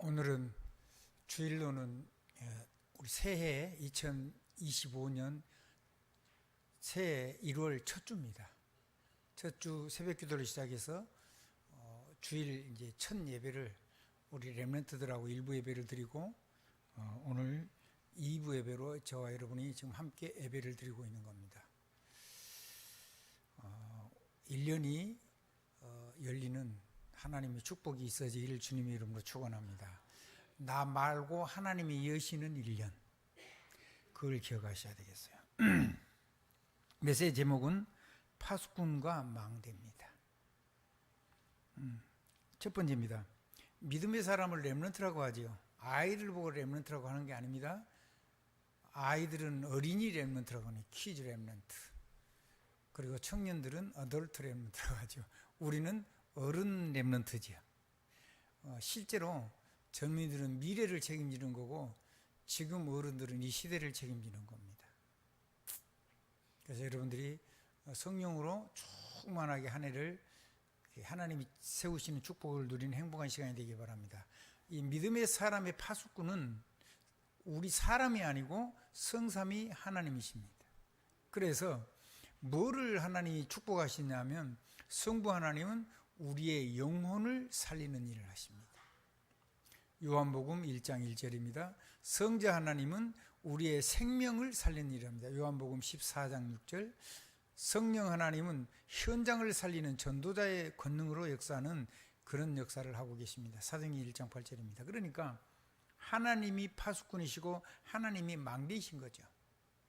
오늘은 주일로는 우리 새해 2025년 새해 1월 첫 주입니다. 첫 주 새벽 기도를 시작해서 주일 이제 첫 예배를 우리 렘넌트들하고 일부 예배를 드리고 오늘 2부 예배로 저와 여러분이 지금 함께 예배를 드리고 있는 겁니다. 1년이 열리는 하나님의 축복이 있어지기를 주님의 이름으로 축원합니다. 나 말고 하나님이 여시는 1년, 그걸 기억하셔야 되겠어요. 메시지 제목은 파수꾼과 망대입니다. 첫 번째입니다. 믿음의 사람을 렘넌트라고 하지요. 아이를 보고 렘넌트라고 하는 게 아닙니다. 아이들은 어린이 렘넌트라고 하는 키즈 렘넌트, 그리고 청년들은 어덜트 렘넌트라고 하죠. 우리는 어른 렘넌트지요. 실제로 젊은이들은 미래를 책임지는 거고 지금 어른들은 이 시대를 책임지는 겁니다. 그래서 여러분들이 성령으로 충만하게 한 해를 하나님이 세우시는 축복을 누리는 행복한 시간이 되기 바랍니다. 이 믿음의 사람의 파수꾼은 우리 사람이 아니고 성삼위 하나님이십니다. 그래서 뭐를 하나님이 축복하시냐면 성부 하나님은 우리의 영혼을 살리는 일을 하십니다. 요한복음 1장 1절입니다. 성자 하나님은 우리의 생명을 살리는 일을 합니다. 요한복음 14장 6절. 성령 하나님은 현장을 살리는 전도자의 권능으로 역사하는 그런 역사를 하고 계십니다. 사도행전 1장 8절입니다. 그러니까 하나님이 파수꾼이시고 하나님이 망대이신 거죠.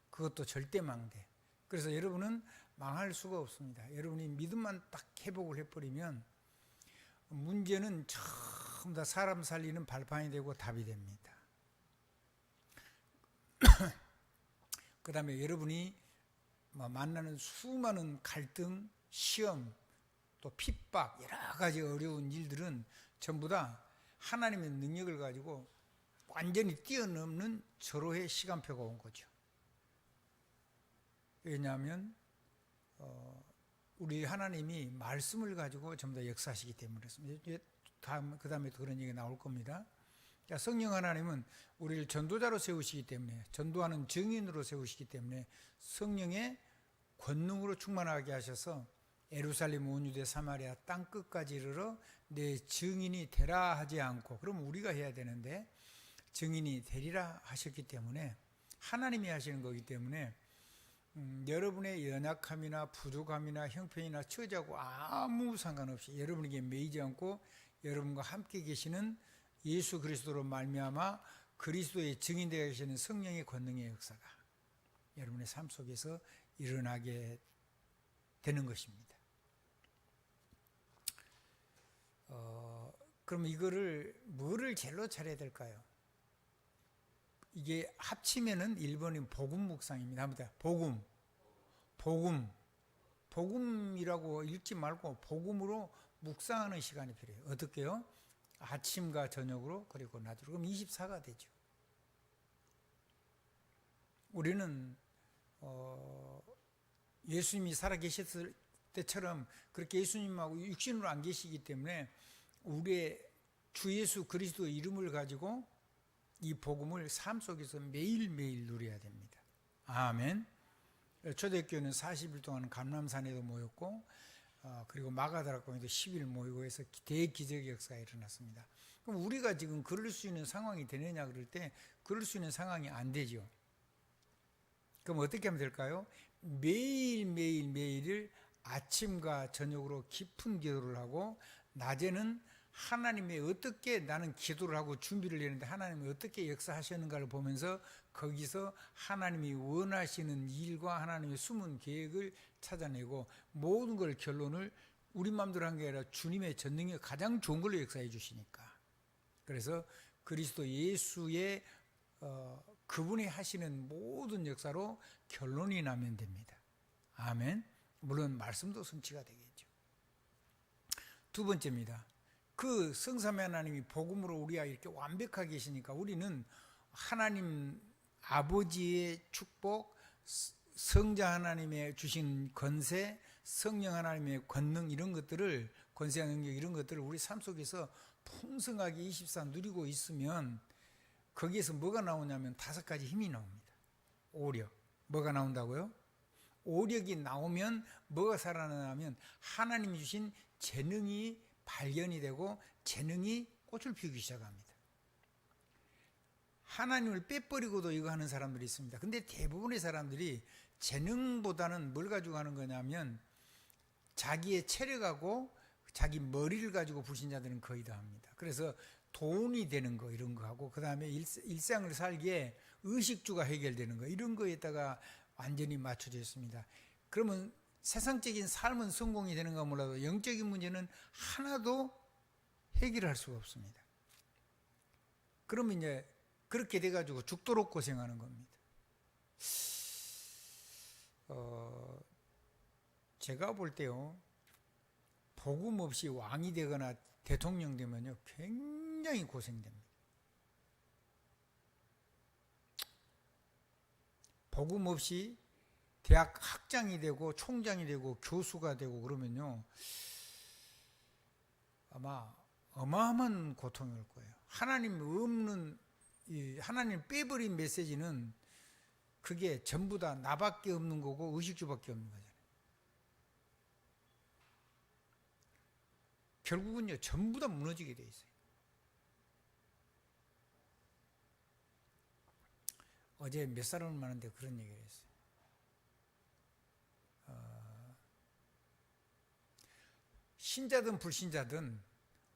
그것도 절대 망대. 그래서 여러분은 망할 수가 없습니다. 여러분이 믿음만 딱 회복을 해버리면 문제는 전부 다 사람 살리는 발판이 되고 답이 됩니다. 그 다음에 여러분이 만나는 수많은 갈등, 시험, 또 핍박, 여러 가지 어려운 일들은 전부 다 하나님의 능력을 가지고 완전히 뛰어넘는 절호의 시간표가 온 거죠. 왜냐하면 우리 하나님이 말씀을 가지고 전부 다 역사하시기 때문에 그렇습니다. 그 다음에도 그런 얘기가 나올 겁니다. 성령 하나님은 우리를 전도자로 세우시기 때문에, 전도하는 증인으로 세우시기 때문에 성령의 권능으로 충만하게 하셔서 예루살렘 온 유대 사마리아 땅 끝까지 이르러 내 증인이 되라 하지 않고, 그럼 우리가 해야 되는데 증인이 되리라 하셨기 때문에, 하나님이 하시는 거기 때문에 여러분의 연약함이나 부족함이나 형편이나 처지하고 아무 상관없이 여러분에게 매이지 않고 여러분과 함께 계시는 예수 그리스도로 말미암아 그리스도의 증인되어 계시는 성령의 권능의 역사가 여러분의 삶 속에서 일어나게 되는 것입니다. 그럼 이거를 뭐를 제일로 차려야 될까요? 이게 합치면은 1번인 복음 묵상입니다. 복음이라고 읽지 말고 복음으로 묵상하는 시간이 필요해요. 어떻게요? 아침과 저녁으로, 그리고 낮으로. 그럼 24가 되죠. 우리는 예수님이 살아계셨을 때처럼 그렇게 예수님하고 육신으로 안 계시기 때문에 우리의 주 예수 그리스도의 이름을 가지고 이 복음을 삶 속에서 매일매일 누려야 됩니다. 아멘. 초대교회는 40일 동안 감람산에도 모였고, 그리고 마가다락방에도 10일 모이고 해서 대기적의 역사가 일어났습니다. 그럼 우리가 지금 그럴 수 있는 상황이 되느냐 그럴 때 그럴 수 있는 상황이 안 되죠. 그럼 어떻게 하면 될까요? 매일을 아침과 저녁으로 깊은 기도를 하고, 낮에는 하나님이 어떻게, 나는 기도를 하고 준비를 했는데 하나님이 어떻게 역사하셨는가를 보면서 거기서 하나님이 원하시는 일과 하나님의 숨은 계획을 찾아내고, 모든 걸 결론을 우리 마음대로 한 게 아니라 주님의 전능이 가장 좋은 걸로 역사해 주시니까. 그래서 그리스도 예수의 그분이 하시는 모든 역사로 결론이 나면 됩니다. 아멘. 물론 말씀도 성취가 되겠죠. 두 번째입니다. 그 성삼위 하나님이 복음으로 우리가 이렇게 완벽하게 계시니까 우리는 하나님 아버지의 축복, 성자 하나님의 주신 권세, 성령 하나님의 권능, 이런 것들을, 권세와 능력 이런 것들을 우리 삶 속에서 풍성하게 24 누리고 있으면 거기에서 뭐가 나오냐면 5가지 힘이 나옵니다. 오력. 뭐가 나온다고요? 오력이 나오면 뭐가 살아나냐면 하나님이 주신 재능이 발견이 되고 재능이 꽃을 피우기 시작합니다. 하나님을 빼버리고도 이거 하는 사람들이 있습니다. 근데 대부분의 사람들이 재능보다는 뭘 가지고 하는 거냐면 자기의 체력하고 자기 머리를 가지고 불신자들은 거의 다 합니다. 그래서 돈이 되는 거 이런 거 하고 그 다음에 일상을 살기에 의식주가 해결되는 거 이런 거에다가 완전히 맞춰져 있습니다. 그러면 세상적인 삶은 성공이 되는가 몰라도 영적인 문제는 하나도 해결할 수가 없습니다. 그러면 이제 그렇게 돼가지고 죽도록 고생하는 겁니다. 제가 볼 때요, 복음 없이 왕이 되거나 대통령 되면요, 굉장히 고생됩니다. 복음 없이 대학 학장이 되고 총장이 되고 교수가 되고 그러면요, 아마 어마어마한 고통이 올 거예요. 하나님 없는, 하나님 빼버린 메시지는 그게 전부 다 나밖에 없는 거고 의식주밖에 없는 거잖아요. 결국은요, 전부 다 무너지게 돼 있어요. 어제 몇 사람을 만났는데 그런 얘기를 했어요. 신자든 불신자든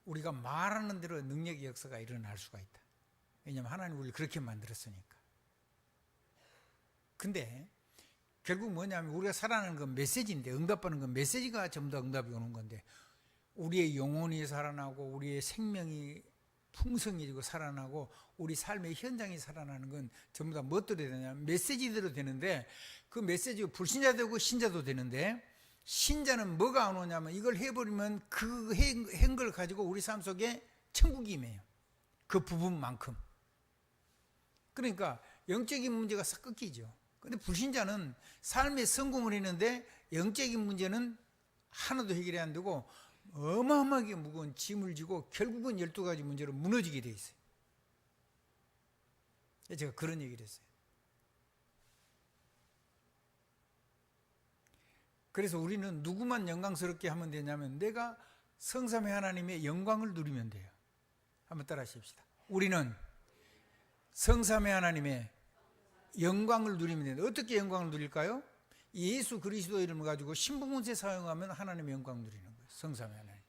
우리가 말하는 대로 능력의 역사가 일어날 수가 있다. 왜냐하면 하나님 우리를 그렇게 만들었으니까. 근데 결국 뭐냐면 우리가 살아가는 건 메시지인데, 응답받는 건 메시지가 전부 다 응답이 오는 건데, 우리의 영혼이 살아나고 우리의 생명이 풍성해지고 살아나고 우리 삶의 현장이 살아나는 건 전부 다 무엇대로 되냐면 메시지대로 되는데, 그 메시지가 불신자 되고 신자도 되는데, 신자는 뭐가 안 오냐면 이걸 해버리면 그 한 걸 가지고 우리 삶 속에 천국이 임해요. 그 부분만큼. 그러니까 영적인 문제가 싹 끊기죠. 근데 불신자는 삶의 성공을 했는데 영적인 문제는 하나도 해결이 안 되고 어마어마하게 무거운 짐을 지고 결국은 12가지 문제로 무너지게 돼 있어요. 제가 그런 얘기를 했어요. 그래서 우리는 누구만 영광스럽게 하면 되냐면 내가 성삼위 하나님의 영광을 누리면 돼요. 한번 따라 하십시다. 우리는 성삼위 하나님의 영광을 누리면 된다. 어떻게 영광을 누릴까요? 예수 그리스도 이름을 가지고 신분문세 사용하면 하나님의 영광을 누리는 거예요. 성삼위 하나님.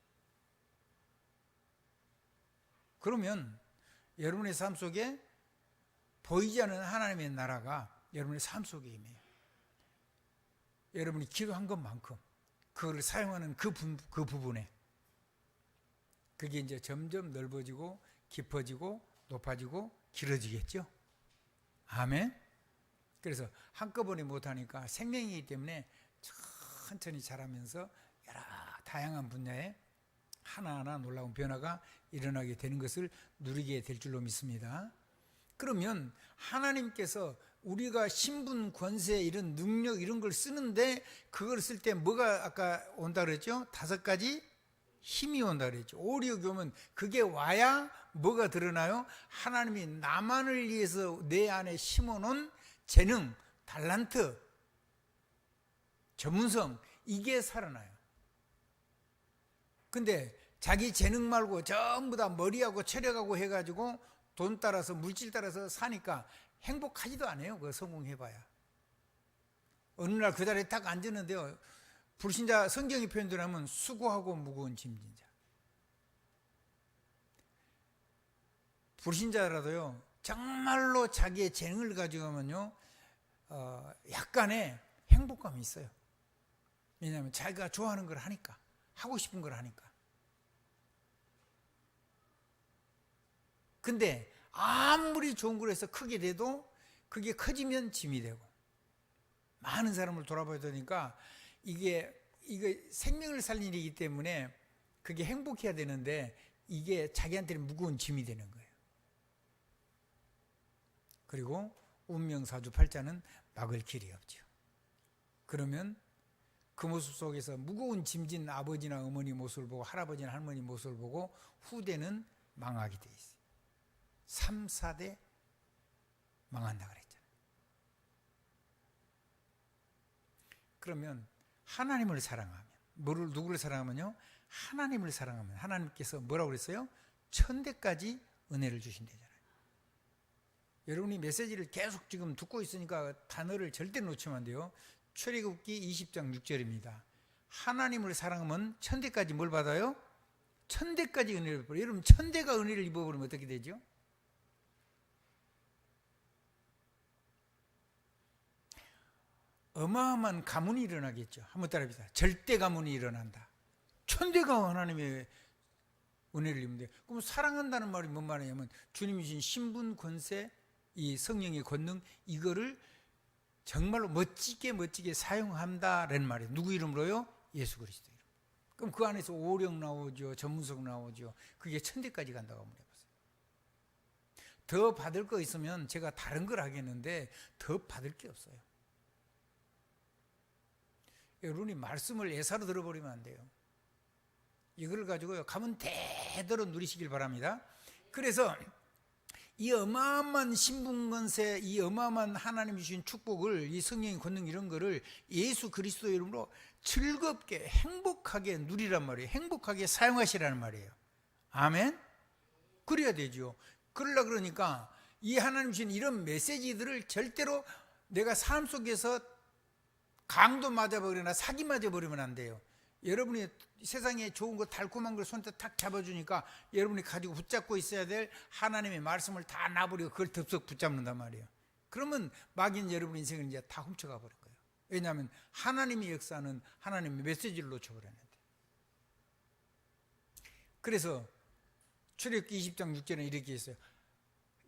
그러면 여러분의 삶 속에 보이지 않는 하나님의 나라가 여러분의 삶 속에 임해요. 여러분이 기도한 것만큼 그걸 사용하는 그 부분에 그게 이제 점점 넓어지고 깊어지고 높아지고 길어지겠죠. 아멘. 그래서 한꺼번에 못하니까 생명이기 때문에 천천히 자라면서 여러 다양한 분야에 하나하나 놀라운 변화가 일어나게 되는 것을 누리게 될 줄로 믿습니다. 그러면 하나님께서 우리가 신분, 권세, 이런 능력 이런 걸 쓰는데 그걸 쓸 때 뭐가 아까 온다 그랬죠? 5가지 힘이 온다 그랬죠. 오력이 오면 그게 와야 뭐가 드러나요? 하나님이 나만을 위해서 내 안에 심어놓은 재능, 달란트, 전문성 이게 살아나요. 근데 자기 재능 말고 전부 다 머리하고 체력하고 해가지고 돈 따라서 물질 따라서 사니까 행복하지도 않아요. 그거 성공해봐야. 어느 날 그 자리에 딱 앉았는데요, 불신자 성경의 표현대로 하면 수고하고 무거운 짐진 자. 불신자라도요 정말로 자기의 재능을 가지고 하면요 약간의 행복감이 있어요. 왜냐하면 자기가 좋아하는 걸 하니까, 하고 싶은 걸 하니까. 근데 아무리 좋은 걸 해서 크게 돼도 그게 커지면 짐이 되고, 많은 사람을 돌아봐야 되니까 이게 생명을 살린 일이기 때문에 그게 행복해야 되는데 이게 자기한테는 무거운 짐이 되는 거예요. 그리고 운명사주 팔자는 막을 길이 없죠. 그러면 그 모습 속에서 무거운 짐진 아버지나 어머니 모습을 보고 할아버지나 할머니 모습을 보고 후대는 망하게 돼 있어요. 3, 4대 망한다 그랬잖아요. 그러면 하나님을 사랑하면, 누구를 사랑하면요? 하나님을 사랑하면 하나님께서 뭐라고 그랬어요? 천대까지 은혜를 주신대잖아요. 여러분이 메시지를 계속 지금 듣고 있으니까 단어를 절대 놓치면 안 돼요. 출애굽기 20장 6절입니다. 하나님을 사랑하면 천대까지 뭘 받아요? 천대까지 은혜를 입어버려요. 여러분 천대가 은혜를 입어버리면 어떻게 되죠? 어마어마한 가문이 일어나겠죠. 한번 따라합시다. 절대 가문이 일어난다. 천대가 하나님의 은혜를 입는데, 그럼 사랑한다는 말이 뭔 말이냐면 주님이 주신 신분, 권세, 이 성령의 권능, 이거를 정말로 멋지게 사용한다라는 말이에요. 누구 이름으로요? 예수 그리스도 이름. 그럼 그 안에서 오령 나오죠, 전문석 나오죠. 그게 천대까지 간다고 한번 해보세요. 더 받을 거 있으면 제가 다른 걸 하겠는데 더 받을 게 없어요. 여러분이 말씀을 예사로 들어버리면 안 돼요. 이걸 가지고요, 가면 대대로 누리시길 바랍니다. 그래서 이 어마어마한 신분권세, 이 어마어마한 하나님이 주신 축복을, 이 성령의 권능 이런 거를 예수 그리스도 이름으로 즐겁게 행복하게 누리란 말이에요. 행복하게 사용하시라는 말이에요. 아멘? 그래야 되죠. 그러려고 그러니까 이 하나님 주신 이런 메시지들을 절대로 내가 삶 속에서 강도 맞아버리거나 사기 맞아버리면 안 돼요. 여러분이 세상에 좋은 거 달콤한 걸 손에 탁 잡아주니까 여러분이 가지고 붙잡고 있어야 될 하나님의 말씀을 다 놔버리고 그걸 덥석 붙잡는단 말이에요. 그러면 막인 여러분 인생을 이제 다 훔쳐가 버릴 거예요. 왜냐하면 하나님의 역사는 하나님의 메시지를 놓쳐버렸는데. 그래서 출애굽기 20장 6절에 이렇게 있어요.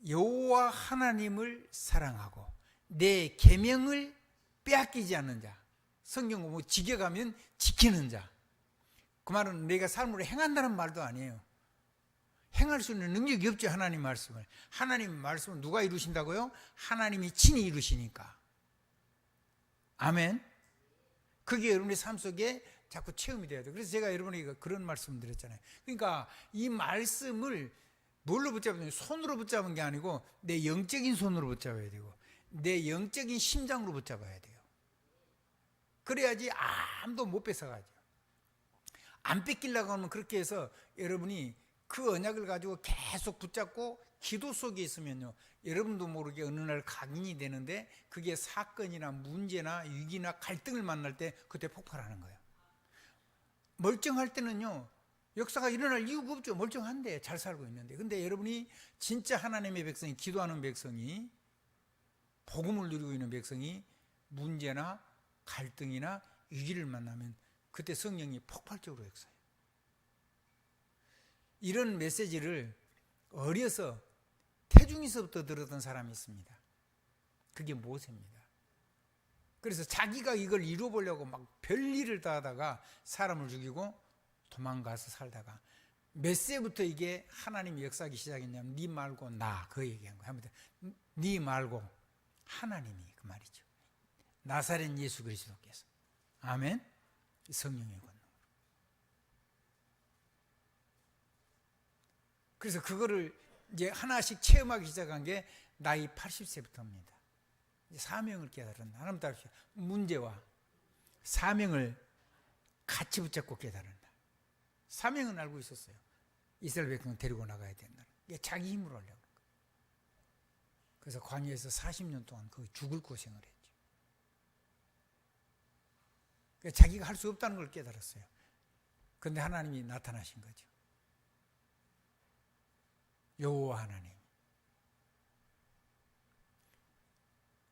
여호와 하나님을 사랑하고 내 계명을 빼앗기지 않는 자. 성경 보면 지켜가면 지키는 자. 그 말은 내가 삶으로 행한다는 말도 아니에요. 행할 수 있는 능력이 없죠. 하나님 말씀을. 하나님 말씀을 누가 이루신다고요? 하나님이 친히 이루시니까. 아멘. 그게 여러분의 삶 속에 자꾸 체험이 돼야 돼요. 그래서 제가 여러분에게 그런 말씀을 드렸잖아요. 그러니까 이 말씀을 뭘로 붙잡으면, 손으로 붙잡은 게 아니고 내 영적인 손으로 붙잡아야 되고 내 영적인 심장으로 붙잡아야 돼요. 그래야지 아무도 못 뺏어가죠. 안 뺏기려고 하면 그렇게 해서 여러분이 그 언약을 가지고 계속 붙잡고 기도 속에 있으면요, 여러분도 모르게 어느 날 각인이 되는데 그게 사건이나 문제나 위기나 갈등을 만날 때 그때 폭발하는 거예요. 멀쩡할 때는요, 역사가 일어날 이유가 없죠. 멀쩡한데 잘 살고 있는데. 근데 여러분이 진짜 하나님의 백성이, 기도하는 백성이, 복음을 누리고 있는 백성이 문제나 갈등이나 위기를 만나면 그때 성령이 폭발적으로 역사해요. 이런 메시지를 어려서 태중에서부터 들었던 사람이 있습니다. 그게 모세입니다. 그래서 자기가 이걸 이루어보려고 막 별일을 다 하다가 사람을 죽이고 도망가서 살다가 몇 세부터 이게 하나님이 역사하기 시작했냐면 네 말고 나, 그 얘기한 거예요. 네 말고 하나님이, 그 말이죠. 나사렛 예수 그리스도께서. 아멘. 성령의 권능. 그래서 그거를 이제 하나씩 체험하기 시작한 게 나이 80세부터입니다. 사명을 깨달은다. 하나님 따르시오. 문제와 사명을 같이 붙잡고 깨달은다. 사명은 알고 있었어요. 이스라엘 백성을 데리고 나가야 된다. 이게 자기 힘으로 하려고. 그래서 광야에서 40년 동안 거의 죽을 고생을 했죠. 자기가 할 수 없다는 걸 깨달았어요. 그런데 하나님이 나타나신 거죠. 여호와 하나님.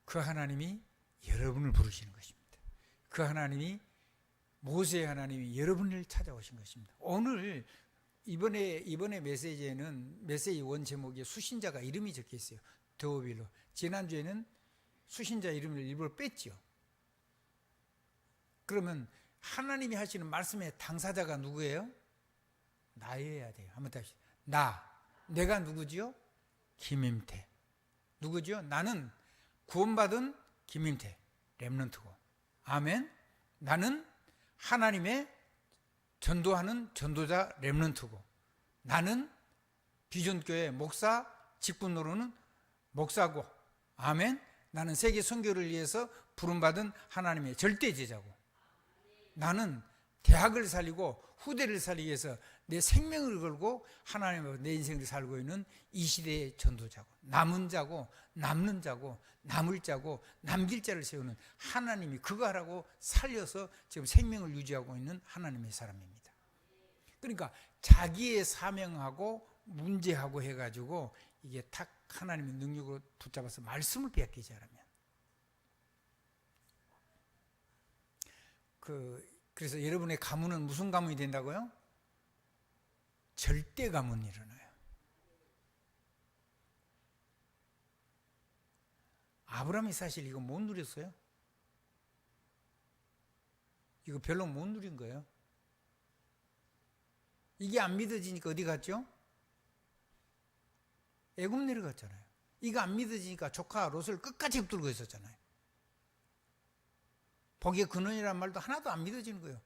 그 하나님이 여러분을 부르시는 것입니다. 그 하나님이, 모세의 하나님이 여러분을 찾아오신 것입니다. 오늘 이번에 메시지에는, 메시지 원 제목에 수신자가 이름이 적혀 있어요. 드오빌로. 지난주에는 수신자 이름을 일부러 뺐죠. 그러면 하나님이 하시는 말씀의 당사자가 누구예요? 나여야 돼요. 한번 다시. 내가 누구지요? 김임태. 누구지요? 나는 구원받은 김임태, 렘넌트고. 아멘. 나는 하나님의 전도하는 전도자 렘넌트고, 나는 비전교회 목사 직분으로는 목사고, 아멘. 나는 세계 선교를 위해서 부름받은 하나님의 절대 제자고, 나는 대학을 살리고 후대를 살리기 위해서 내 생명을 걸고 하나님의 내 인생을 살고 있는 이 시대의 전도자고, 남은 자고 남는 자고 남을 자고 남길 자를 세우는 하나님이 그거 하라고 살려서 지금 생명을 유지하고 있는 하나님의 사람입니다. 그러니까 자기의 사명하고 문제하고 해가지고 이게 탁 하나님의 능력으로 붙잡아서 말씀을 빼앗기지 않으면, 그래서 여러분의 가문은 무슨 가문이 된다고요? 절대 가문이 일어나요. 아브라함이 사실 이거 못 누렸어요. 이거 별로 못 누린 거예요. 이게 안 믿어지니까 어디 갔죠? 애굽 내려갔잖아요. 이거 안 믿어지니까 조카 롯을 끝까지 붙들고 있었잖아요. 복의 근원이라는 말도 하나도 안 믿어지는 거예요.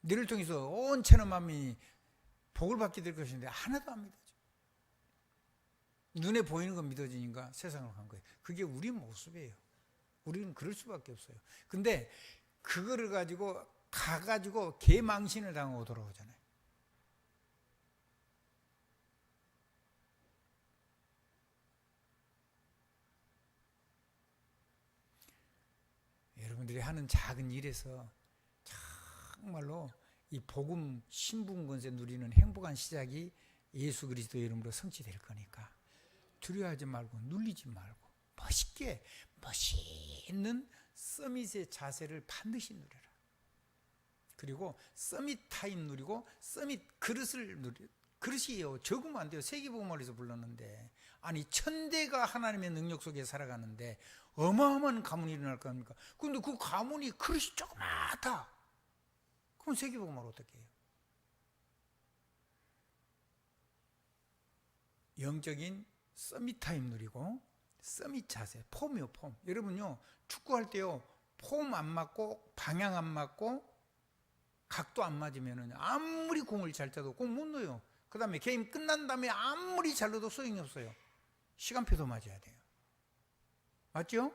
너를 통해서 온 천하 만민이 복을 받게 될 것인데 하나도 안 믿어져. 눈에 보이는 건 믿어지니까 세상으로 간 거예요. 그게 우리 모습이에요. 우리는 그럴 수밖에 없어요. 근데 그거를 가가지고 개망신을 당하고 돌아오잖아요. 여러분들이 하는 작은 일에서 정말로 이 복음 신분 권세 누리는 행복한 시작이 예수 그리스도의 이름으로 성취될 거니까 두려워하지 말고 눌리지 말고 멋있게 멋있는 서밋의 자세를 반드시 누려라. 그리고 서밋 타임 누리고 서밋 그릇을 그릇이에요. 적으면 안 돼요. 세계복음화에서 불렀는데, 아니 천대가 하나님의 능력 속에 살아가는데 어마어마한 가문이 일어날 겁니까? 근데 그 가문이 그릇이 조그맣다. 그럼 세계복음화를 어떻게 해요? 영적인 서밋 타임 누리고 서밋 자세, 폼이요, 폼. 여러분요, 축구할 때요, 폼 안 맞고 방향 안 맞고 각도 안 맞으면 아무리 공을 잘 차도 공 못 넣어요. 그 다음에 게임 끝난 다음에 아무리 잘 넣어도 소용이 없어요. 시간표도 맞아야 돼요. 맞죠?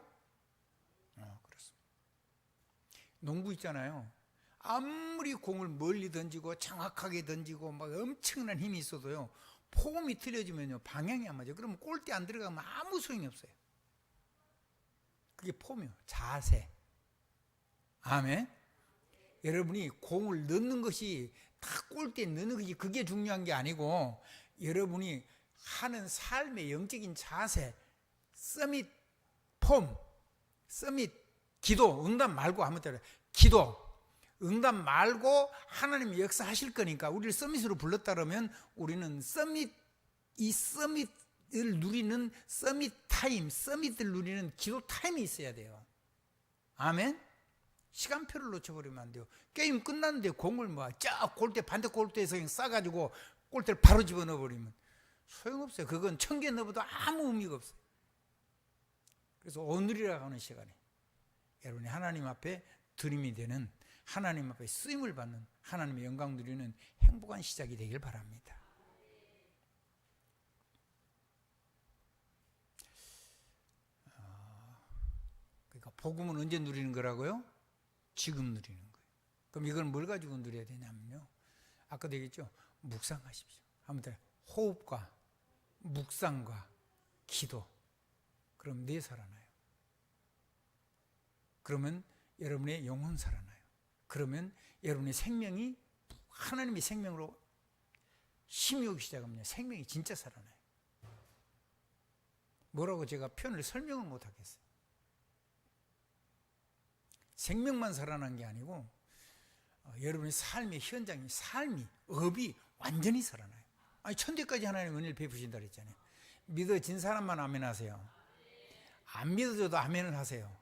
그렇습니다. 농구 있잖아요. 아무리 공을 멀리 던지고 정확하게 던지고 막 엄청난 힘이 있어도요, 폼이 틀려지면요, 방향이 안 맞아요. 그러면 골대 안 들어가면 아무 소용이 없어요. 그게 폼이요, 자세. 아멘. 여러분이 공을 넣는 것이 다 골대에 넣는 것이 그게 중요한 게 아니고, 여러분이 하는 삶의 영적인 자세, 서밋 폼, 서밋 기도, 응답 말고 한번 따라 기도, 응답 말고 하나님이 역사하실 거니까 우리를 서밋으로 불렀다 그러면 우리는 이 서밋을 누리는 서밋 타임, 서밋을 누리는 기도 타임이 있어야 돼요. 아멘. 시간표를 놓쳐버리면 안 돼요. 게임 끝났는데 공을 골대 반대 골대에서 그냥 싸가지고 골대를 바로 집어넣어버리면 소용없어요. 그건 1000개 넣어도 아무 의미가 없어요. 그래서 오늘이라고 하는 시간에 여러분이 하나님 앞에 드림이 되는, 하나님 앞에 쓰임을 받는, 하나님의 영광 누리는 행복한 시작이 되길 바랍니다. 그러니까 복음은 언제 누리는 거라고요? 지금 누리는 거예요. 그럼 이걸 뭘 가지고 누려야 되냐면요, 아까도 얘기했죠. 묵상하십시오. 아무튼 호흡과 묵상과 기도. 그럼 내 살아나요. 그러면 여러분의 영혼 살아나요. 그러면 여러분의 생명이 하나님의 생명으로 힘이 오기 시작하면 생명이 진짜 살아나요. 뭐라고 제가 표현을 설명을 못 하겠어요. 생명만 살아난 게 아니고 여러분의 삶의 현장이, 업이 완전히 살아나요. 아니 천대까지 하나님 은혜를 베푸신다 그랬잖아요. 믿어진 사람만 아멘 하세요. 안 믿어져도 아멘을 하세요.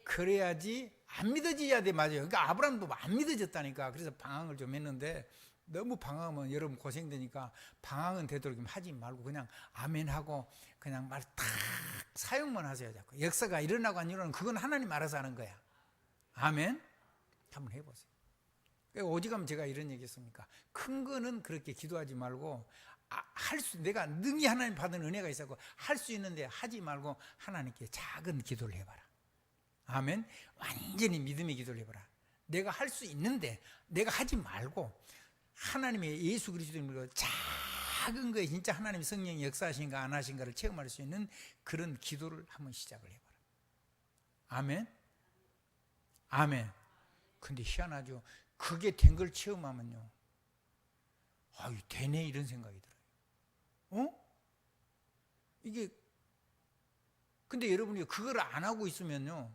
그래야지. 안 믿어져야 돼. 맞아요. 그러니까 아브라함도 안 믿어졌다니까. 그래서 방황을 좀 했는데 너무 방황하면 여러분 고생되니까 방황은 되도록 하지 말고 그냥 아멘하고 그냥 말 탁 사용만 하세요. 자꾸 역사가 일어나고 안 일어나는 그건 하나님 알아서 하는 거야. 아멘. 한번 해보세요. 오직하면 제가 이런 얘기 했습니까? 큰 거는 그렇게 기도하지 말고 내가 능히 하나님 받은 은혜가 있었고 할 수 있는데 하지 말고 하나님께 작은 기도를 해봐라. 아멘. 완전히 믿음의 기도를 해봐라. 내가 할 수 있는데 내가 하지 말고 하나님의 예수 그리스도님으로 작은 거에 진짜 하나님 성령이 역사하신가 안 하신가를 체험할 수 있는 그런 기도를 한번 시작을 해봐라. 아멘. 아멘. 근데 희한하죠. 그게 된 걸 체험하면요, 아유 되네 이런 생각이 들어요. 이게 근데 여러분이 그걸 안 하고 있으면요,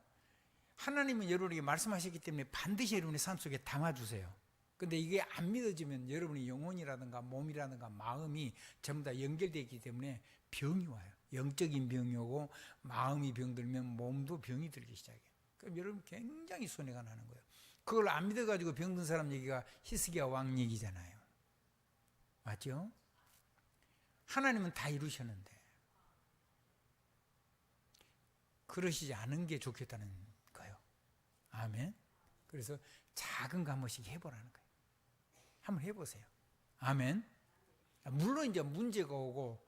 하나님은 여러분에게 말씀하셨기 때문에 반드시 여러분의 삶 속에 담아주세요. 근데 이게 안 믿어지면 여러분의 영혼이라든가 몸이라든가 마음이 전부 다 연결되어 있기 때문에 병이 와요. 영적인 병이 오고 마음이 병들면 몸도 병이 들기 시작해요. 그럼 여러분 굉장히 손해가 나는 거예요. 그걸 안 믿어가지고 병든 사람 얘기가 히스기야 왕 얘기잖아요. 맞죠? 하나님은 다 이루셨는데 그러시지 않은 게 좋겠다는 거예요. 아멘. 그래서 작은 거 한 번씩 해보라는 거예요. 한번 해보세요. 아멘. 물론 이제 문제가 오고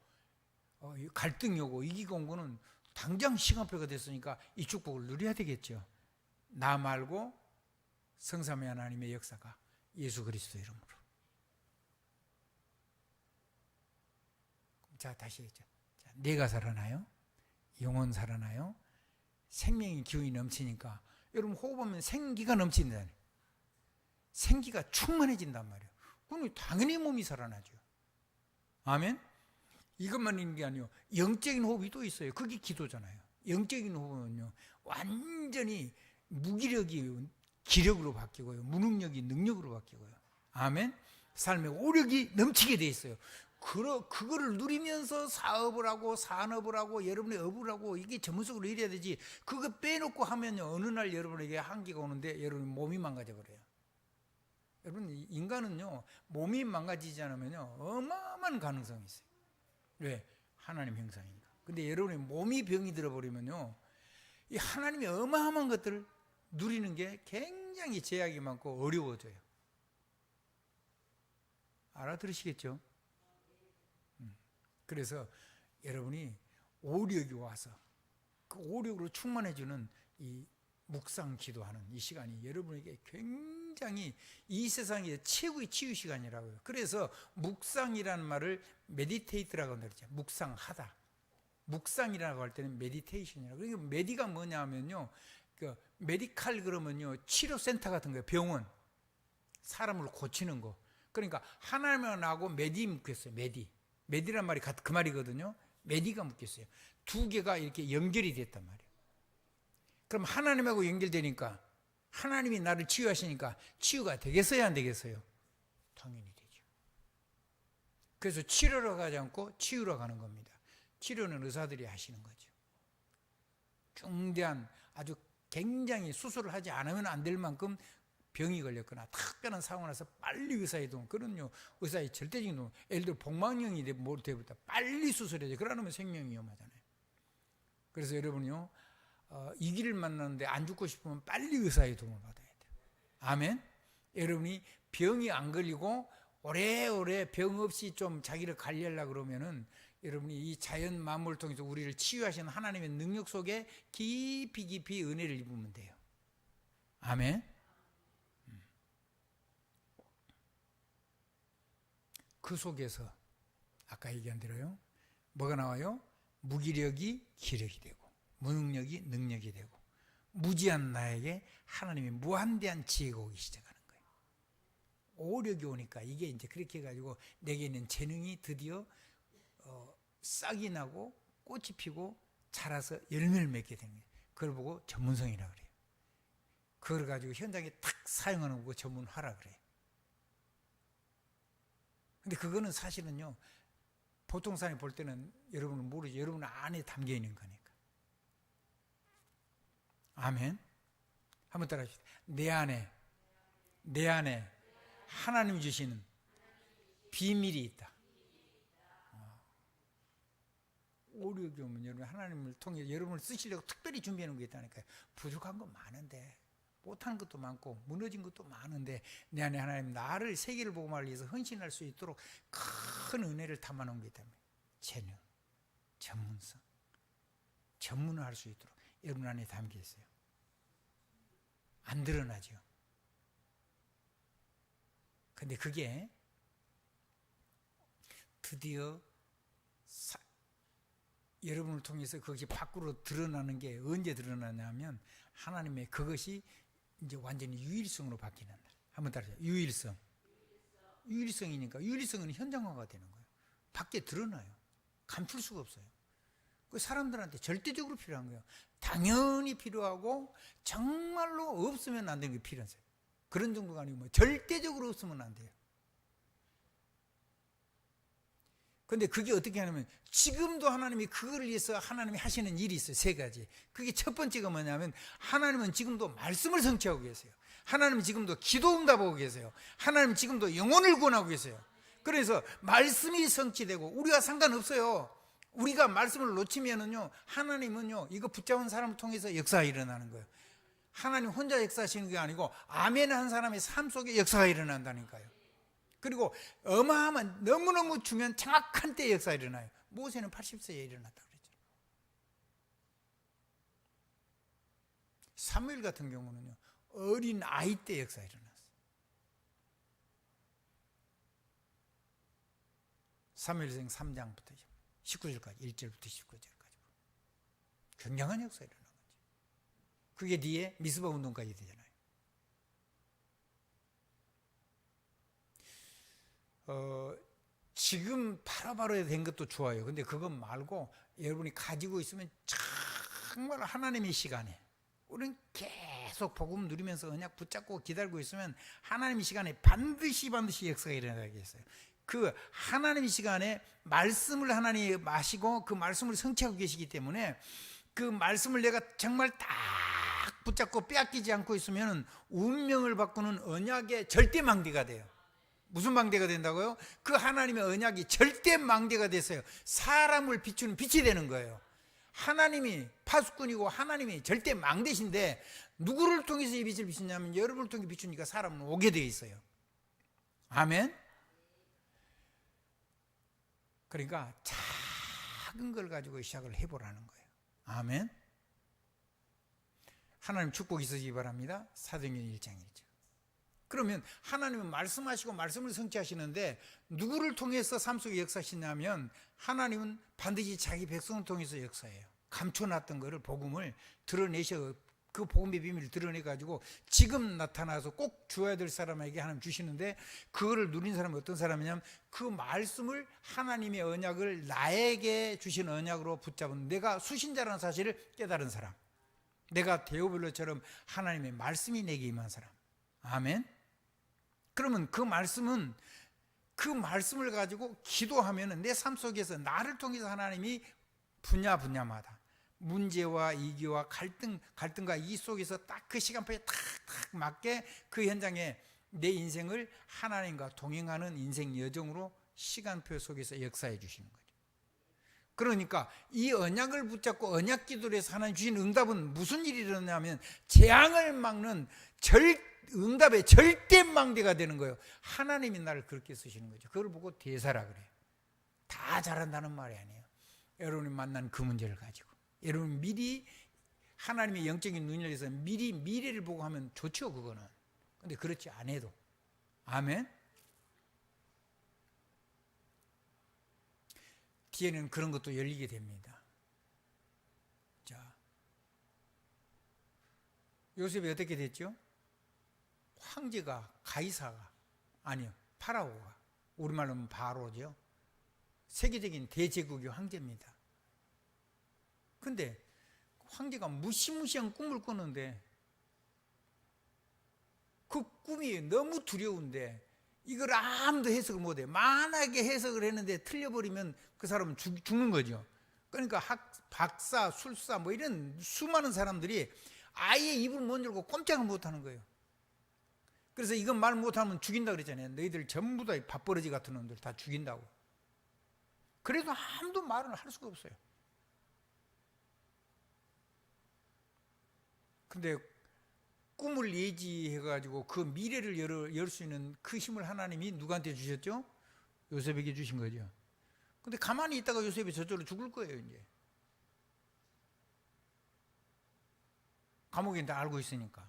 갈등이 오고 이기고 온 거는 당장 시간표가 됐으니까 이 축복을 누려야 되겠죠. 나 말고 성삼위 하나님의 역사가 예수 그리스도 이름으로. 자, 다시 했죠. 자, 내가 살아나요? 영혼 살아나요? 생명의 기운이 넘치니까 여러분 호흡하면 생기가 넘친다네. 생기가 충만해진단 말이에요. 그럼 당연히 몸이 살아나죠. 아멘. 이것만 있는 게 아니에요. 영적인 호흡이 또 있어요. 그게 기도잖아요. 영적인 호흡은요, 완전히 무기력이 기력으로 바뀌고요, 무능력이 능력으로 바뀌고요. 아멘. 삶의 오력이 넘치게 돼 있어요. 그거를 누리면서 사업을 하고 산업을 하고 여러분의 업을 하고 이게 전문적으로 이래야 되지. 그거 빼놓고 하면요, 어느 날 여러분에게 한계가 오는데 여러분 몸이 망가져 버려요. 여러분 인간은요, 몸이 망가지지 않으면요 어마어마한 가능성이 있어요. 왜? 하나님 형상이니까. 근데 여러분의 몸이 병이 들어버리면요, 이 하나님의 어마어마한 것들을 누리는 게 굉장히 제약이 많고 어려워져요. 알아들으시겠죠? 그래서 여러분이 오력이 와서 그 오력으로 충만해주는 이 묵상 기도하는 이 시간이 여러분에게 굉장히 이 세상의 최고의 치유 시간이라고요. 그래서 묵상이라는 말을 메디테이트라고 그러죠. 묵상하다. 묵상이라고 할 때는 메디테이션이라고. 그러니까 메디가 뭐냐 하면요, 그 메디칼 그러면요, 치료센터 같은 거예요. 병원. 사람을 고치는 거. 그러니까 하나님하고 메디 묶였어요. 메디란 말이 그 말이거든요. 메디가 묶였어요. 두 개가 이렇게 연결이 됐단 말이에요. 그럼 하나님하고 연결되니까 하나님이 나를 치유하시니까 치유가 되겠어요, 안 되겠어요? 당연히 되죠. 그래서 치료로 가지 않고 치유로 가는 겁니다. 치료는 의사들이 하시는 거죠. 중대한 아주 굉장히 수술을 하지 않으면 안 될 만큼 병이 걸렸거나 특별한 사고가 나서 빨리 의사의 도움, 그런요 의사의 절대적인 도움, 예를 들어 복막령이 되부터 빨리 수술해야죠. 그러면 생명이 위험하잖아요. 그래서 여러분요, 이 길을 만나는데 안 죽고 싶으면 빨리 의사의 도움을 받아야 돼요. 아멘. 여러분이 병이 안 걸리고 오래오래 병 없이 좀 자기를 관리하려고 그러면은 여러분이 이 자연 만물을 통해서 우리를 치유하시는 하나님의 능력 속에 깊이 은혜를 입으면 돼요. 아멘. 그 속에서 아까 얘기한 대로요, 뭐가 나와요? 무기력이 기력이 되고 무능력이 능력이 되고 무지한 나에게 하나님의 무한대한 지혜가 오기 시작하는 거예요. 오력이 오니까 이게 이제 그렇게 해가지고 내게 있는 재능이 드디어 싹이 나고 꽃이 피고 자라서 열매를 맺게 되는 거예요. 그걸 보고 전문성이라 그래요. 그걸 가지고 현장에 탁 사용하는 거 전문화라 그래요. 근데 그거는 사실은요, 보통 사람이 볼 때는 여러분은 모르죠. 여러분 안에 담겨 있는 거니까. 아멘. 한번 따라하시죠. 내 안에 하나님 주시는 비밀이 있다. 어려움이 오면 여러분 하나님을 통해 여러분을 쓰시려고 특별히 준비하는 게 있다니까요. 부족한 건 많은데, 못하는 것도 많고 무너진 것도 많은데 내 안에 하나님 나를 세계를 복음화를 위해서 헌신할 수 있도록 큰 은혜를 담아놓은 게 있다면 재능, 전문성, 전문을 할 수 있도록 여러분 안에 담겨 있어요. 안 드러나죠. 근데 그게 드디어 여러분을 통해서 그것이 밖으로 드러나는 게 언제 드러나냐면 하나님의 그것이 이제 완전히 유일성으로 바뀌는 날. 한번 따라해요. 유일성. 유일성이니까 유일성은 현장화가 되는 거예요. 밖에 드러나요. 감출 수가 없어요. 그 사람들한테 절대적으로 필요한 거예요. 당연히 필요하고 정말로 없으면 안 되는 게 필요한 거예요. 그런 정도가 아니고 뭐 절대적으로 없으면 안 돼요. 근데 그게 어떻게 하냐면 지금도 하나님이 그걸 위해서 하나님이 하시는 일이 있어요. 세 가지. 그게 첫 번째가 뭐냐면 하나님은 지금도 말씀을 성취하고 계세요. 하나님은 지금도 기도 응답하고 계세요. 하나님은 지금도 영혼을 구원하고 계세요. 그래서 말씀이 성취되고 우리가 상관없어요. 우리가 말씀을 놓치면은요, 하나님은요, 이거 붙잡은 사람을 통해서 역사가 일어나는 거예요. 하나님 혼자 역사하시는 게 아니고 아멘 한 사람의 삶 속에 역사가 일어난다니까요. 그리고 어마어마한 너무너무 중요한 정확한 때에 역사가 일어나요. 모세는 80세에 일어났다고 그랬죠. 사무엘 같은 경우는요, 어린 아이 때 역사가 일어났어요. 사무엘상 3장부터 19절까지 1절부터 19절까지 굉장한 역사가 일어난 거죠. 그게 뒤에 미스바 운동까지 되잖아요. 지금 바로바로 된 것도 좋아요. 근데 그건 말고 여러분이 가지고 있으면 정말 하나님의 시간에 우리는 계속 복음 누리면서 언약 붙잡고 기다리고 있으면 하나님의 시간에 반드시 역사가 일어나겠어요. 그 하나님의 시간에 말씀을 하나님이 마시고 그 말씀을 성취하고 계시기 때문에 그 말씀을 내가 정말 딱 붙잡고 빼앗기지 않고 있으면 운명을 바꾸는 언약의 절대 망대가 돼요. 무슨 망대가 된다고요? 그 하나님의 언약이 절대 망대가 됐어요. 사람을 비추는 빛이 되는 거예요. 하나님이 파수꾼이고 하나님이 절대 망대신데 누구를 통해서 이 빛을 비추냐면 여러분을 통해 비추니까 사람은 오게 돼 있어요. 아멘. 그러니까 작은 걸 가지고 시작을 해보라는 거예요. 아멘. 하나님 축복 있으시기 바랍니다. 사도행전 1장 1절. 그러면 하나님은 말씀하시고 말씀을 성취하시는데 누구를 통해서 삶 속에 역사하시냐면 하나님은 반드시 자기 백성을 통해서 역사해요. 감춰놨던 거를 복음을 드러내셔, 그 복음의 비밀을 드러내가지고 지금 나타나서 꼭 주어야 될 사람에게 하나님 주시는데 그거를 누린 사람은 어떤 사람이냐면 그 말씀을 하나님의 언약을 나에게 주신 언약으로 붙잡은 내가 수신자라는 사실을 깨달은 사람, 내가 데오빌로처럼 하나님의 말씀이 내게 임한 사람. 아멘. 그러면 그 말씀은 그 말씀을 가지고 기도하면 내 삶 속에서 나를 통해서 하나님이 분야마다 문제와 이기와 갈등과 이 속에서 딱 그 시간표에 탁탁 맞게 그 현장에 내 인생을 하나님과 동행하는 인생 여정으로 시간표 속에서 역사해 주시는 거죠. 그러니까 이 언약을 붙잡고 언약 기도를 해서 하나님 주신 응답은 무슨 일이 일어나냐면 재앙을 막는 응답의 절대 망대가 되는 거예요. 하나님이 나를 그렇게 쓰시는 거죠. 그걸 보고 대사라 그래요. 다 잘한다는 말이 아니에요. 여러분이 만난 그 문제를 가지고 여러분 미리 하나님의 영적인 눈을 열어서 미리 미래를 보고 하면 좋죠. 그거는. 근데 그렇지 않아도. 아멘. 뒤에는 그런 것도 열리게 됩니다. 자, 요셉이 어떻게 됐죠? 황제가 가이사가 아니요 파라오가 우리말로 하면 바로죠. 세계적인 대제국의 황제입니다. 근데 황제가 무시무시한 꿈을 꾸는데 그 꿈이 너무 두려운데 이걸 아무도 해석을 못해. 만약에 해석을 했는데 틀려버리면 그 사람은 죽는 거죠. 그러니까 박사, 술사 뭐 이런 수많은 사람들이 아예 입을 못 열고 꼼짝을 못하는 거예요. 그래서 이건 말 못하면 죽인다 그랬잖아요. 너희들 전부 다 밥버러지 같은 놈들 다 죽인다고. 그래도 아무도 말을 할 수가 없어요. 근데 꿈을 예지해가지고 그 미래를 열 수 있는 그 힘을 하나님이 누구한테 주셨죠? 요셉에게 주신 거죠. 근데 가만히 있다가 요셉이 저절로 죽을 거예요, 이제. 감옥에 다 알고 있으니까.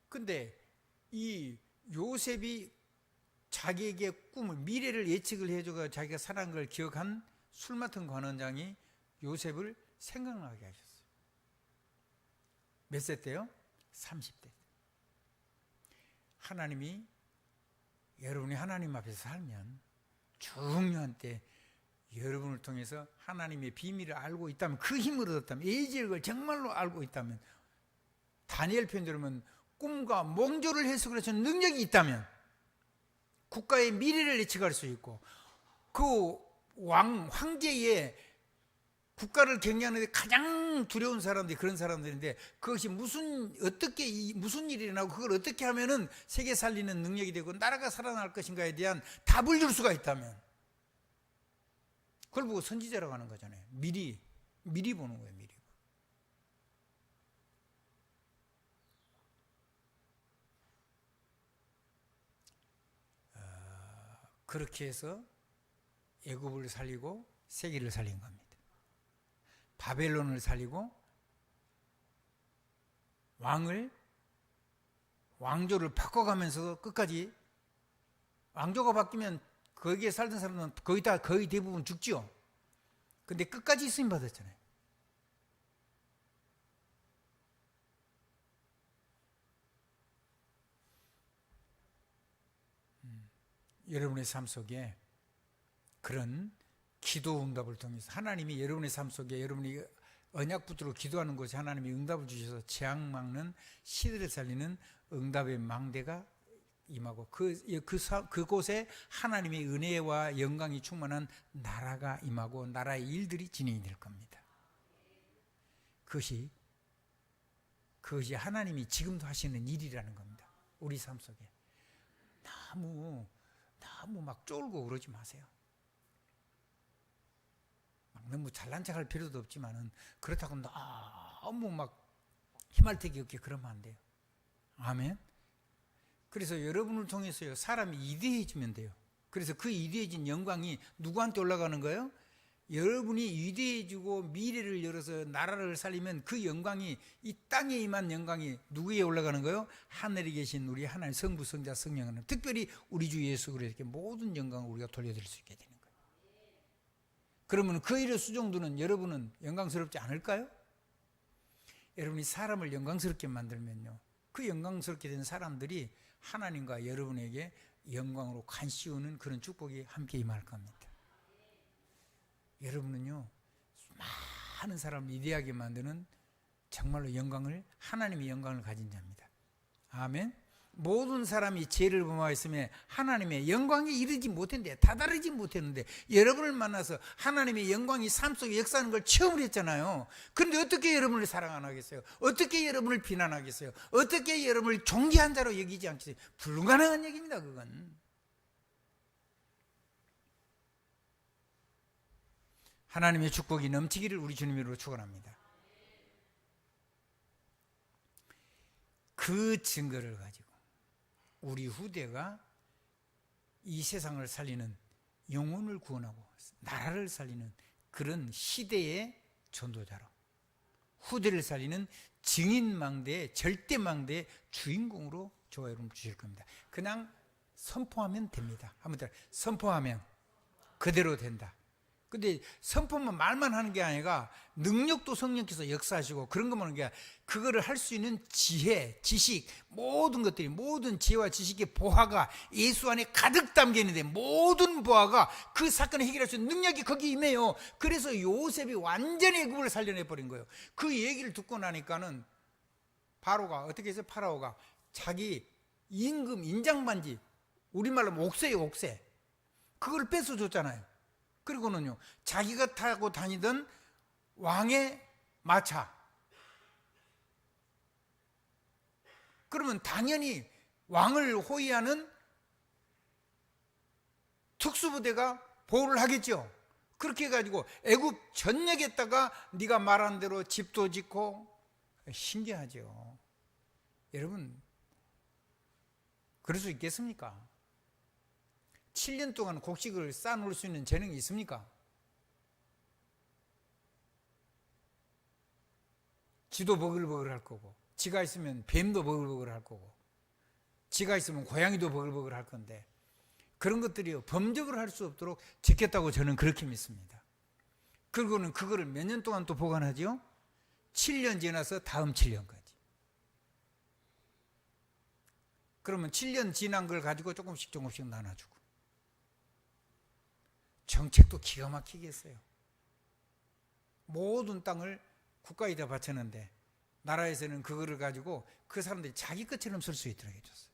근데 이 요셉이 자기에게 꿈을, 미래를 예측을 해줘가 자기가 살아난 걸 기억한 술 맡은 관원장이 요셉을 생각나게 하셨어요. 몇 세 때요? 30대. 하나님이, 여러분이 하나님 앞에서 살면 중요한 때 여러분을 통해서 하나님의 비밀을 알고 있다면, 그 힘을 얻었다면, 예지력을 정말로 알고 있다면, 다니엘 편 들으면 꿈과 몽조를 해석을 해서 능력이 있다면 국가의 미래를 예측할 수 있고, 그 황제의 국가를 경영하는 데 가장 두려운 사람들이 그런 사람들인데, 그것이 무슨 일이 일어나고 그걸 어떻게 하면은 세계 살리는 능력이 되고 나라가 살아날 것인가에 대한 답을 줄 수가 있다면, 그걸 보고 선지자라고 하는 거잖아요. 미리 보는 거예요. 미리. 그렇게 해서 애굽을 살리고 세계를 살린 겁니다. 바벨론을 살리고 왕조를 바꿔가면서 끝까지, 왕조가 바뀌면 거기에 살던 사람은 거의 대부분 죽죠. 근데 끝까지 쓰임 받았잖아요. 여러분의 삶 속에 그런 기도 응답을 통해서 하나님이 여러분의 삶 속에, 여러분이 언약 붙들고 기도하는 곳에 하나님이 응답을 주셔서 재앙 막는, 시대를 살리는 응답의 망대가 임하고, 그곳에 하나님의 은혜와 영광이 충만한 나라가 임하고 나라의 일들이 진행이 될 겁니다. 그것이 하나님이 지금도 하시는 일이라는 겁니다. 우리 삶 속에 너무 막 쫄고 그러지 마세요. 너무 잘난 척할 필요도 없지만은, 그렇다고 너무 막 희말태기 없게 그러면 안 돼요. 아멘. 그래서 여러분을 통해서요, 사람이 위대해지면 돼요. 그래서 그 위대해진 영광이 누구한테 올라가는 거예요? 여러분이 위대해지고 미래를 열어서 나라를 살리면 그 영광이, 이 땅에 임한 영광이 누구에 올라가는 거예요? 하늘에 계신 우리 하나님 성부, 성자, 성령 하나님, 특별히 우리 주 예수 그리스도께 모든 영광을 우리가 돌려드릴 수 있게 되는 거예요. 그러면 그 일의 수종도는 여러분은 영광스럽지 않을까요? 여러분이 사람을 영광스럽게 만들면요, 그 영광스럽게 된 사람들이 하나님과 여러분에게 영광으로 간씌우는 그런 축복이 함께 임할 겁니다. 여러분은요, 많은 사람을 위대하게 만드는 정말로 하나님의 영광을 가진 자입니다. 아멘. 모든 사람이 죄를 범하였으면 하나님의 영광에 이르지 못했는데, 다다르지 못했는데, 여러분을 만나서 하나님의 영광이 삶 속에 역사하는 걸 체험을 했잖아요. 그런데 어떻게 여러분을 사랑 안 하겠어요? 어떻게 여러분을 비난하겠어요? 어떻게 여러분을 존귀한 자로 여기지 않겠어요? 불가능한 얘기입니다, 그건. 하나님의 축복이 넘치기를 우리 주님으로 축원합니다. 그 증거를 가지고 우리 후대가 이 세상을 살리는, 영혼을 구원하고 나라를 살리는 그런 시대의 전도자로, 후대를 살리는 증인망대의, 절대망대의 주인공으로 저와 여러분 주실 겁니다. 그냥 선포하면 됩니다. 한번 선포하면 그대로 된다. 근데 선포만 말만 하는 게 아니라 능력도 성령께서 역사하시고 그런 것만 하는 게 아니라, 그거를 할 수 있는 지혜, 지식, 모든 것들이, 모든 지혜와 지식의 보화가 예수 안에 가득 담겨 있는데, 모든 보화가 그 사건을 해결할 수 있는 능력이 거기 임해요. 그래서 요셉이 완전히 애굽을 살려내 버린 거예요. 그 얘기를 듣고 나니까는 바로가 어떻게 해서, 파라오가 자기 임금 인장반지, 우리말로 옥새예요, 옥새. 그걸 뺏어줬잖아요. 그리고는요, 자기가 타고 다니던 왕의 마차, 그러면 당연히 왕을 호위하는 특수부대가 보호를 하겠죠. 그렇게 해가지고 애굽 전역에다가 네가 말한 대로 집도 짓고, 신기하죠. 여러분, 그럴 수 있겠습니까? 7년 동안 곡식을 쌓아놓을 수 있는 재능이 있습니까? 쥐도 버글버글 할 거고, 쥐가 있으면 뱀도 버글버글 할 거고, 쥐가 있으면 고양이도 버글버글 할 건데, 그런 것들이 범접을 할 수 없도록 지켰다고 저는 그렇게 믿습니다. 그리고는 그거를 몇 년 동안 또 보관하죠? 7년 지나서 다음 7년까지. 그러면 7년 지난 걸 가지고 조금씩 나눠주고. 정책도 기가 막히게 했어요. 모든 땅을 국가에다 바쳤는데 나라에서는 그거를 가지고 그 사람들이 자기 것처럼 쓸 수 있도록 해줬어요.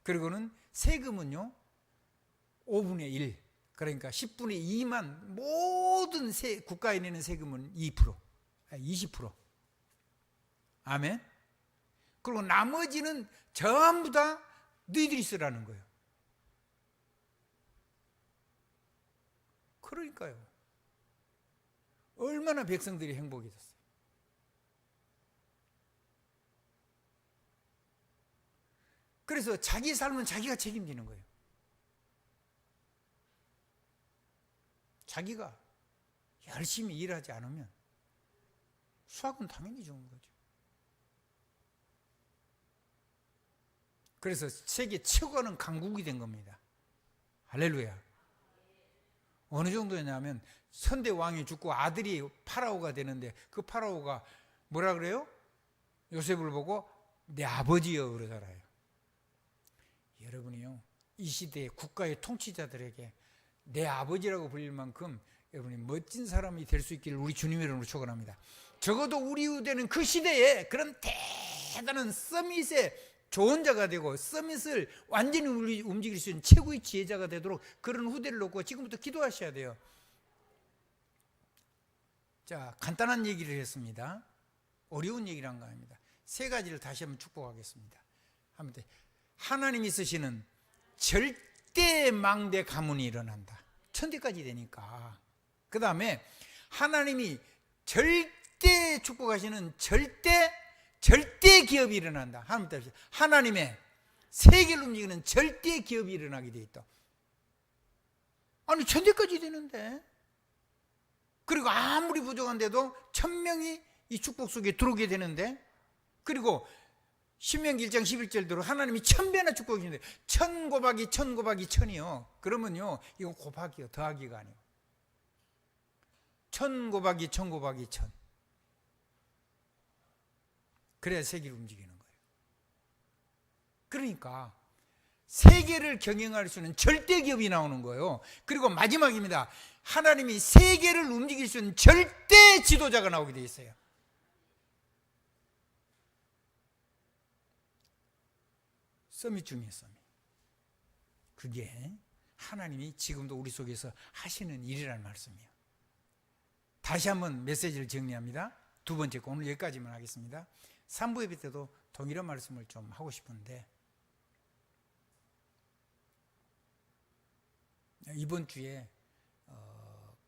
그리고는 세금은요, 5분의 1, 그러니까 10분의 2만 모든 국가에 내는 세금은 2%, 20%. 아멘. 그리고 나머지는 전부 다 너희들이 쓰라는 거예요. 그러니까요. 얼마나 백성들이 행복해졌어요. 그래서 자기 삶은 자기가 책임지는 거예요. 자기가 열심히 일하지 않으면 수확은 당연히 좋은 거죠. 그래서 세계 최고는 강국이 된 겁니다. 할렐루야. 어느 정도냐면 선대 왕이 죽고 아들이 파라오가 되는데, 그 파라오가 뭐라 그래요? 요셉을 보고 내 아버지여 그러잖아요. 여러분이요, 이 시대의 국가의 통치자들에게 내 아버지라고 불릴 만큼 여러분이 멋진 사람이 될 수 있기를 우리 주님의 이름으로 축원합니다. 적어도 우리 후대는 그 시대에 그런 대단한 서밋의 좋은 자가 되고, 서밋을 완전히 움직일 수 있는 최고의 지혜자가 되도록 그런 후대를 놓고 지금부터 기도하셔야 돼요. 자, 간단한 얘기를 했습니다. 어려운 얘기를 한 거 아닙니다. 세 가지를 다시 한번 축복하겠습니다. 하나님이 쓰시는 절대 망대 가문이 일어난다. 천대까지 되니까. 그 다음에 하나님이 절대 축복하시는 절대 기업이 일어난다. 하나님의 세계를 움직이는 절대 기업이 일어나게 돼 있다. 아니, 천대까지 되는데. 그리고 아무리 부족한데도 1000명이 이 축복 속에 들어오게 되는데, 그리고 신명기 1장 11절대로 하나님이 1000배나 축복이 있는데, 1000 곱하기 1000 곱하기 1000이요. 그러면요, 이거 곱하기요, 더하기가 아니에요. 1000 곱하기 1000 곱하기 1000. 그래야 세계를 움직이는 거예요. 그러니까 세계를 경영할 수 있는 절대 기업이 나오는 거예요. 그리고 마지막입니다. 하나님이 세계를 움직일 수 있는 절대 지도자가 나오게 돼 있어요. 서밋 중에 서밋. 그게 하나님이 지금도 우리 속에서 하시는 일이라는 말씀이에요. 다시 한번 메시지를 정리합니다. 두 번째 거, 오늘 여기까지만 하겠습니다. 3부 예배 때도 동일한 말씀을 좀 하고 싶은데, 이번 주에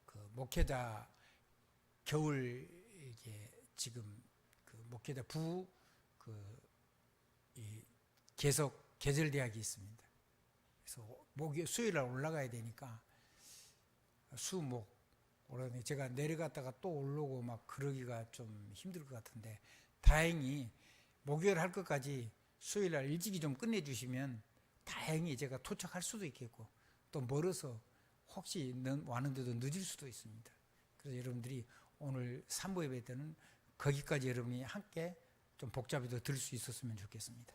그 목회자 겨울 이게 지금 그 목회자 계속 계절 대학이 있습니다. 그래서 수요일 날 올라가야 되니까 수목 올라가니 제가 내려갔다가 또 올라오고 막 그러기가 좀 힘들 것 같은데, 다행히 목요일 할 것까지 수요일 날 일찍이 좀 끝내주시면 다행히 제가 도착할 수도 있겠고, 또 멀어서 혹시 왔는데도 늦을 수도 있습니다. 그래서 여러분들이 오늘 3부 예배 때는 거기까지 여러분이 함께 좀 복잡히 더 들을 수 있었으면 좋겠습니다.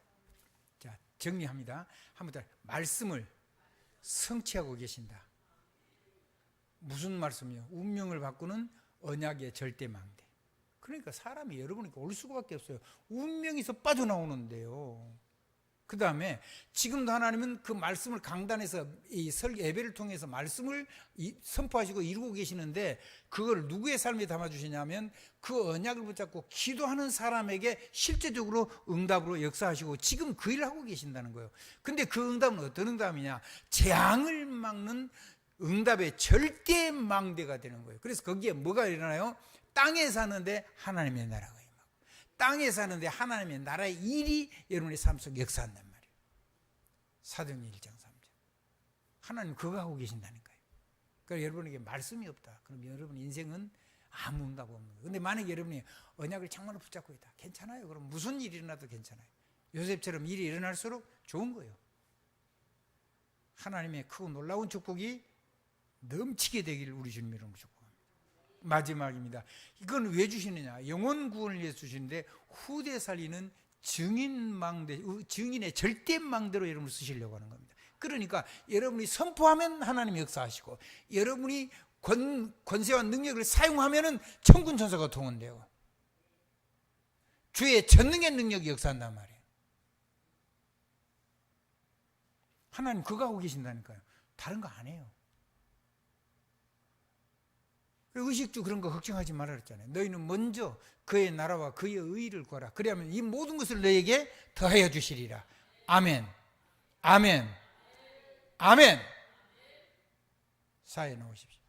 자, 정리합니다. 한번 더, 말씀을 성취하고 계신다. 무슨 말씀이요? 운명을 바꾸는 언약의 절대망대. 그러니까 사람이 여러분에게 올 수밖에 없어요. 운명에서 빠져나오는데요. 그 다음에 지금도 하나님은 그 말씀을 강단에서 이 예배를 통해서 말씀을 선포하시고 이루고 계시는데 그걸 누구의 삶에 담아주시냐면 그 언약을 붙잡고 기도하는 사람에게 실제적으로 응답으로 역사하시고 지금 그 일을 하고 계신다는 거예요. 근데 그 응답은 어떤 응답이냐? 재앙을 막는 응답의 절대 망대가 되는 거예요. 그래서 거기에 뭐가 일어나요? 땅에 사는데 하나님의 나라가 임하고, 땅에 사는데 하나님의 나라의 일이 여러분의 삶 속에 역사한단 말이에요. 사도행전 1장 3절. 하나님 그거 하고 계신다니까요. 그러니까 여러분에게 말씀이 없다. 그럼 여러분 인생은 아무 응답 없는 거예요. 근데 만약에 여러분이 언약을 정말로 붙잡고 있다. 괜찮아요. 그럼 무슨 일이 일어나도 괜찮아요. 요셉처럼 일이 일어날수록 좋은 거예요. 하나님의 크고 놀라운 축복이 넘치게 되기를 우리 주님 이름으로 축복합니다. 마지막입니다. 이건 왜 주시느냐? 영혼 구원을 위해서 주시는데 후대 살리는 증인의 절대망대로 여러분을 쓰시려고 하는 겁니다. 그러니까 여러분이 선포하면 하나님이 역사하시고 여러분이 권세와 능력을 사용하면 천군 천사가 동원되고 주의 전능의 능력이 역사한단 말이에요. 하나님 그거 하고 계신다니까요. 다른 거 안 해요. 의식주 그런 거 걱정하지 말라 그랬잖아요. 너희는 먼저 그의 나라와 그의 의의를 구하라. 그래야면 이 모든 것을 너에게 더하여 주시리라. 아멘. 아멘. 아멘. 사에 나오십시오.